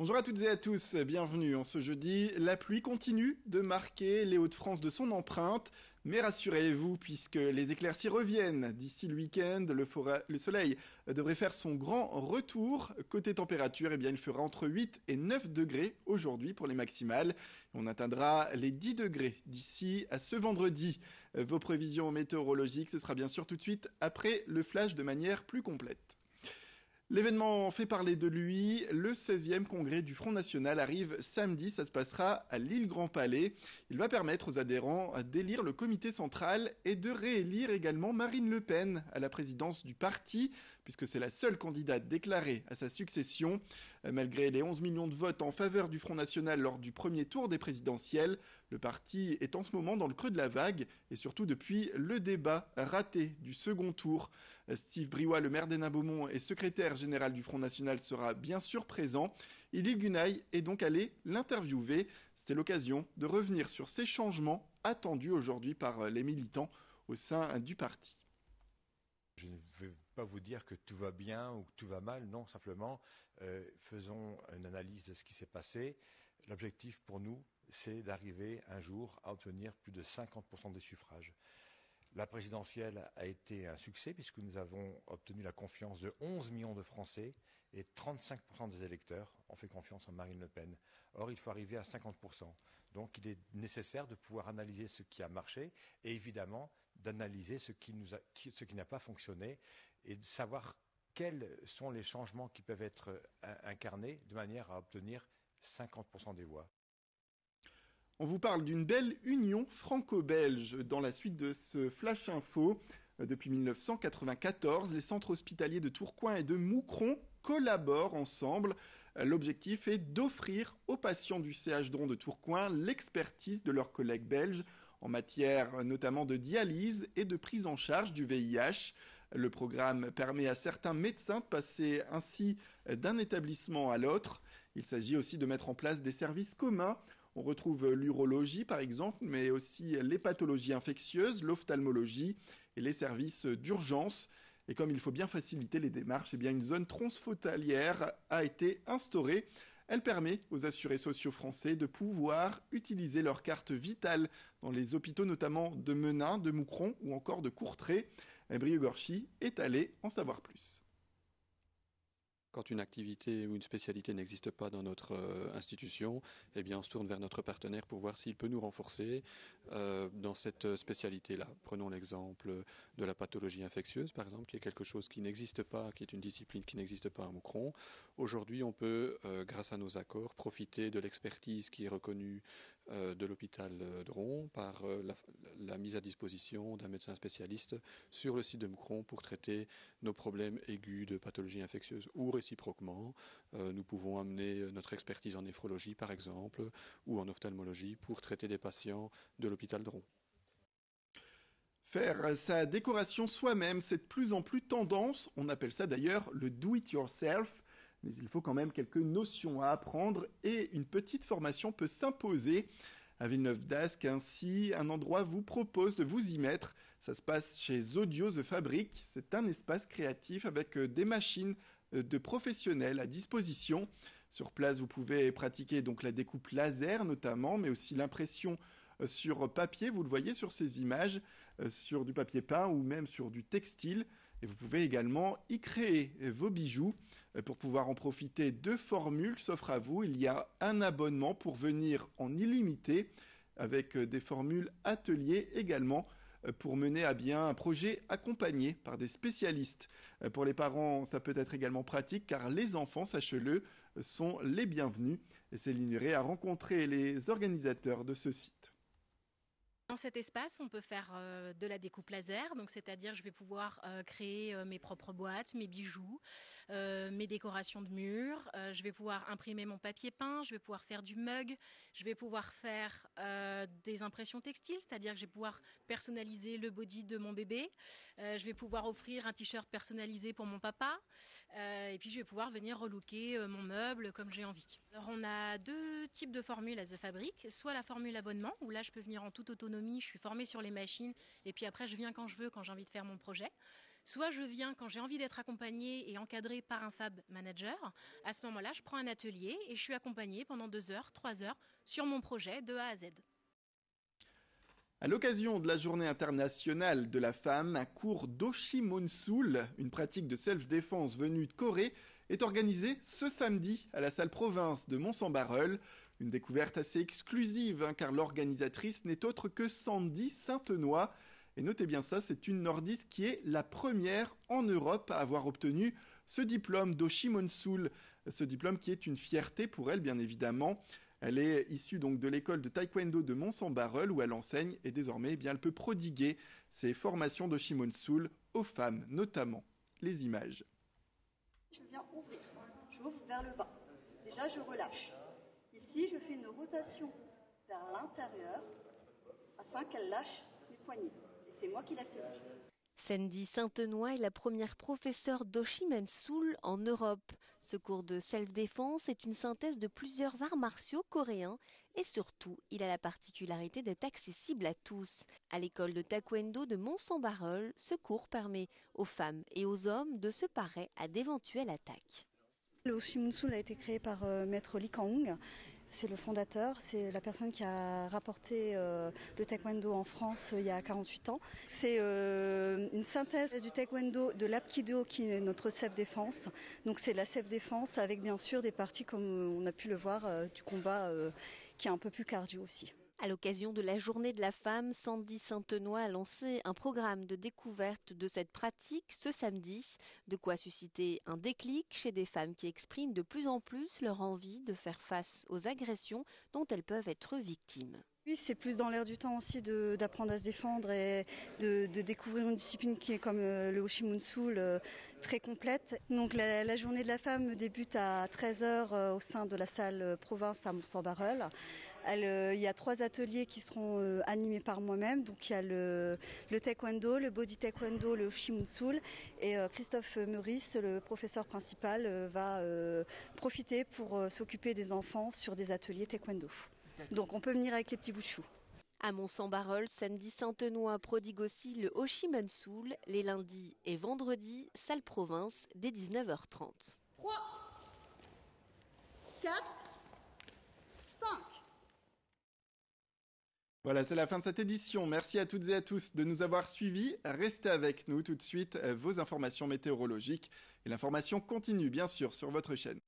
Bonjour à toutes et à tous, bienvenue en ce jeudi. La pluie continue de marquer les Hauts-de-France de son empreinte, mais rassurez-vous puisque les éclaircies reviennent. D'ici le week-end, le soleil devrait faire son grand retour. Côté température, il fera entre 8 et 9 degrés aujourd'hui pour les maximales. On atteindra les 10 degrés d'ici à ce vendredi. Vos prévisions météorologiques, ce sera bien sûr tout de suite après le flash de manière plus complète. L'événement fait parler de lui, le 16e congrès du Front National arrive samedi, ça se passera à l'île Grand Palais. Il va permettre aux adhérents d'élire le comité central et de réélire également Marine Le Pen à la présidence du parti, puisque c'est la seule candidate déclarée à sa succession. Malgré les 11 millions de votes en faveur du Front National lors du premier tour des présidentielles, le parti est en ce moment dans le creux de la vague, et surtout depuis le débat raté du second tour. Steve Briouat, le maire d'Hénin-Beaumont et secrétaire général du Front National, sera bien sûr présent. Élie Gunaï est donc allé l'interviewer. C'était l'occasion de revenir sur ces changements attendus aujourd'hui par les militants au sein du parti. Je ne veux pas vous dire que tout va bien ou que tout va mal, non, simplement faisons une analyse de ce qui s'est passé. L'objectif pour nous, c'est d'arriver un jour à obtenir plus de 50% des suffrages. La présidentielle a été un succès puisque nous avons obtenu la confiance de 11 millions de Français et 35% des électeurs ont fait confiance en Marine Le Pen. Or, il faut arriver à 50%. Donc, il est nécessaire de pouvoir analyser ce qui a marché et évidemment d'analyser ce qui n'a pas fonctionné et de savoir quels sont les changements qui peuvent être incarnés de manière à obtenir 50% des voix. On vous parle d'une belle union franco-belge dans la suite de ce Flash Info. Depuis 1994, les centres hospitaliers de Tourcoing et de Moucron collaborent ensemble. L'objectif est d'offrir aux patients du CH Dron de Tourcoing l'expertise de leurs collègues belges en matière notamment de dialyse et de prise en charge du VIH. Le programme permet à certains médecins de passer ainsi d'un établissement à l'autre. Il s'agit aussi de mettre en place des services communs. On retrouve l'urologie par exemple, mais aussi les pathologies infectieuses, l'ophtalmologie et les services d'urgence. Et comme il faut bien faciliter les démarches, une zone transfrontalière a été instaurée. Elle permet aux assurés sociaux français de pouvoir utiliser leur carte vitale dans les hôpitaux notamment de Menin, de Moucron ou encore de Courtrai. Brieux-Gorchy est allé en savoir plus. Quand une activité ou une spécialité n'existe pas dans notre institution, on se tourne vers notre partenaire pour voir s'il peut nous renforcer dans cette spécialité-là. Prenons l'exemple de la pathologie infectieuse, par exemple, qui est quelque chose qui n'existe pas, qui est une discipline qui n'existe pas à Moucron. Aujourd'hui, on peut, grâce à nos accords, profiter de l'expertise qui est reconnue de l'hôpital Dron par la mise à disposition d'un médecin spécialiste sur le site de Moucron pour traiter nos problèmes aigus de pathologie infectieuse ou réciproquement, nous pouvons amener notre expertise en néphrologie par exemple ou en ophtalmologie pour traiter des patients de l'hôpital Dron. Faire sa décoration soi-même, c'est de plus en plus tendance, on appelle ça d'ailleurs le do-it-yourself, mais il faut quand même quelques notions à apprendre et une petite formation peut s'imposer. À Villeneuve-d'Ascq, ainsi, un endroit vous propose de vous y mettre. Ça se passe chez Zodio The Fabric. C'est un espace créatif avec des machines de professionnels à disposition. Sur place, vous pouvez pratiquer donc la découpe laser notamment, mais aussi l'impression sur papier. Vous le voyez sur ces images, sur du papier peint ou même sur du textile. Et vous pouvez également y créer vos bijoux. Pour pouvoir en profiter, deux formules s'offrent à vous. Il y a un abonnement pour venir en illimité, avec des formules ateliers également, pour mener à bien un projet accompagné par des spécialistes. Pour les parents, ça peut être également pratique, car les enfants, sachez-le, sont les bienvenus. Et Céline Huret a rencontré les organisateurs de ce site. Dans cet espace, on peut faire de la découpe laser, donc c'est-à-dire je vais pouvoir créer mes propres boîtes, mes bijoux, mes décorations de murs, je vais pouvoir imprimer mon papier peint, je vais pouvoir faire du mug, je vais pouvoir faire des impressions textiles, c'est-à-dire que je vais pouvoir personnaliser le body de mon bébé, je vais pouvoir offrir un t-shirt personnalisé pour mon papa, et puis je vais pouvoir venir relooker mon meuble comme j'ai envie. Alors on a deux types de formules à The Fabric, soit la formule abonnement, où là je peux venir en toute autonomie, je suis formée sur les machines, et puis après je viens quand je veux, quand j'ai envie de faire mon projet. Soit je viens quand j'ai envie d'être accompagnée et encadrée par un Fab Manager. À ce moment-là, je prends un atelier et je suis accompagnée pendant 2 heures, 3 heures sur mon projet de A à Z. À l'occasion de la Journée internationale de la femme, un cours d'Oshimonsul, une pratique de self-défense venue de Corée, est organisé ce samedi à la salle Province de Mont-Saint-Barreul. Une découverte assez exclusive, car l'organisatrice n'est autre que Sandy Saintenoy. Et notez bien ça, c'est une nordiste qui est la première en Europe à avoir obtenu ce diplôme d'Oshimonsul. Ce diplôme qui est une fierté pour elle, bien évidemment. Elle est issue donc de l'école de taekwondo de Mont-Saint-Barreul où elle enseigne et désormais elle peut prodiguer ses formations d'Oshimonsul aux femmes, notamment. Les images. Je viens ouvrir, j'ouvre vers le bas. Déjà je relâche. Ici je fais une rotation vers l'intérieur afin qu'elle lâche mes poignets. Et c'est moi qui la saisis. Sandy Saintenoy est la première professeure d'Oshimonsul en Europe. Ce cours de self-défense est une synthèse de plusieurs arts martiaux coréens et surtout, il a la particularité d'être accessible à tous. À l'école de taekwondo de Mont-Saint-Barreul, ce cours permet aux femmes et aux hommes de se parer à d'éventuelles attaques. Le Oshimonsul a été créé par maître Lee Kang-hong. C'est le fondateur, c'est la personne qui a rapporté le taekwondo en France il y a 48 ans. C'est une synthèse du taekwondo, de l'apkido qui est notre self-défense. Donc c'est la self-défense avec bien sûr des parties comme on a pu le voir du combat qui est un peu plus cardio aussi. À l'occasion de la Journée de la femme, Sandy Saintenoy a lancé un programme de découverte de cette pratique ce samedi, de quoi susciter un déclic chez des femmes qui expriment de plus en plus leur envie de faire face aux agressions dont elles peuvent être victimes. Oui, c'est plus dans l'air du temps aussi d'apprendre à se défendre et de découvrir une discipline qui est comme le Oshimonsul, très complète. Donc la journée de la femme débute à 13h au sein de la salle Province à Mont-Saint-Barreul. Il y a 3 ateliers qui seront animés par moi-même. Donc il y a le taekwondo, le body taekwondo, le Oshimonsul. Et Christophe Meurice, le professeur principal, va profiter pour s'occuper des enfants sur des ateliers taekwondo. Donc on peut venir avec les petits bouts de chou. À Mont-Saint-Barreul, Sandy Saintenoy prodigue aussi le Oshimonsul les lundis et vendredis, salle Province, dès 19h30. 3, 4, 5. Voilà, c'est la fin de cette édition. Merci à toutes et à tous de nous avoir suivis. Restez avec nous tout de suite, vos informations météorologiques. Et l'information continue, bien sûr, sur votre chaîne.